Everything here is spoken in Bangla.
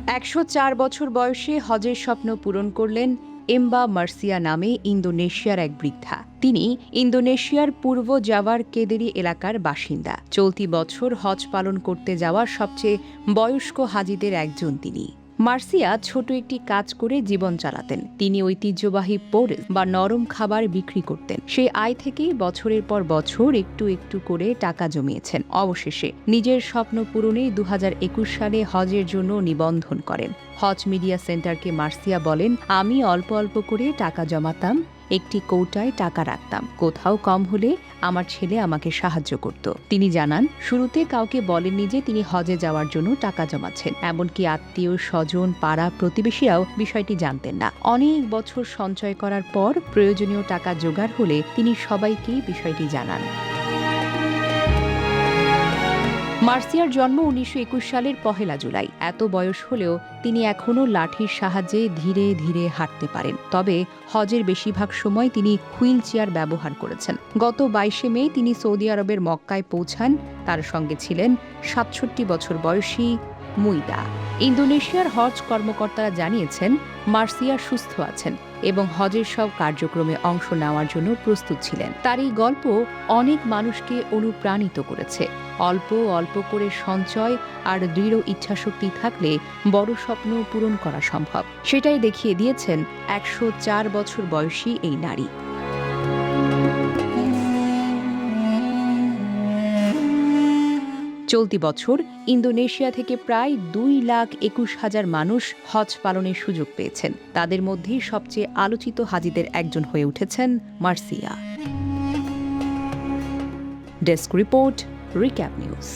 ১০৪ বছর বয়সে হজের স্বপ্ন পূরণ করলেন এম্বা মার্সিয়া নামে ইন্দোনেশিয়ার এক বৃদ্ধা। তিনি ইন্দোনেশিয়ার পূর্ব জাভার কেদেরি এলাকার বাসিন্দা। চলতি বছর হজ পালন করতে যাওয়া সবচেয়ে বয়স্ক হাজিদের একজন তিনি। মার্সিয়া ছোট একটি কাজ করে জীবন চালাতেন। তিনি ঐতিহ্যবাহী পোরেস বা নরম খাবার বিক্রি করতেন। সেই আয় থেকেই বছরের পর বছর একটু একটু করে টাকা জমিয়েছেন। অবশেষে নিজের স্বপ্ন পূরণে ২০২১ সালে হজের জন্য নিবন্ধন করেন। হজ মিডিয়া সেন্টারকে মার্সিয়া বলেন, আমি অল্প অল্প করে টাকা জমাতাম, একটি কৌটায় টাকা রাখতাম। কোথাও কম হলে আমার ছেলে আমাকে সাহায্য করত। তিনি জানান, শুরুতে কাউকে বলেননি যে তিনি হজে যাওয়ার জন্য টাকা জমাচ্ছেন। এমনকি আত্মীয় স্বজন, পাড়া প্রতিবেশীরাও বিষয়টি জানতেন না। অনেক বছর সঞ্চয় করার পর প্রয়োজনীয় টাকা জোগাড় হলে তিনি সবাইকেই বিষয়টি জানান। মার্সিয়ার জন্ম ১৯২১ সালের ১ জুলাই। এত বয়স হলেও তিনি এখনও লাঠির সাহায্যে ধীরে ধীরে হাঁটতে পারেন। তবে হজের বেশিরভাগ সময় তিনি হুইল চেয়ার ব্যবহার করেছেন। গত ২২ মে তিনি সৌদি আরবের মক্কায় পৌঁছান। তার সঙ্গে ছিলেন ৬৭ বছর বয়সী মুইদা। ইন্দোনেশিয়ার হজ কর্মকর্তারা জানিয়েছেন, মার্সিয়া সুস্থ আছেন এবং হজের সব কার্যক্রমে অংশ নেওয়ার জন্য প্রস্তুত ছিলেন। তার এই গল্প অনেক মানুষকে অনুপ্রাণিত করেছে। অল্প অল্প করে সঞ্চয় আর দৃঢ় ইচ্ছাশক্তি থাকলে বড় স্বপ্ন পূরণ করা সম্ভব। সেটাই দেখিয়ে দিয়েছেন ১০৪ বছর বয়সী এই নারী। চলতি বছর ইন্দোনেশিয়া থেকে প্রায় ২,২১,০০০ মানুষ হজ পালনের সুযোগ পেয়েছেন। তাদের মধ্যেই সবচেয়ে আলোচিত হাজিদের একজন হয়ে উঠেছেন Mercia. Desk report, recap news.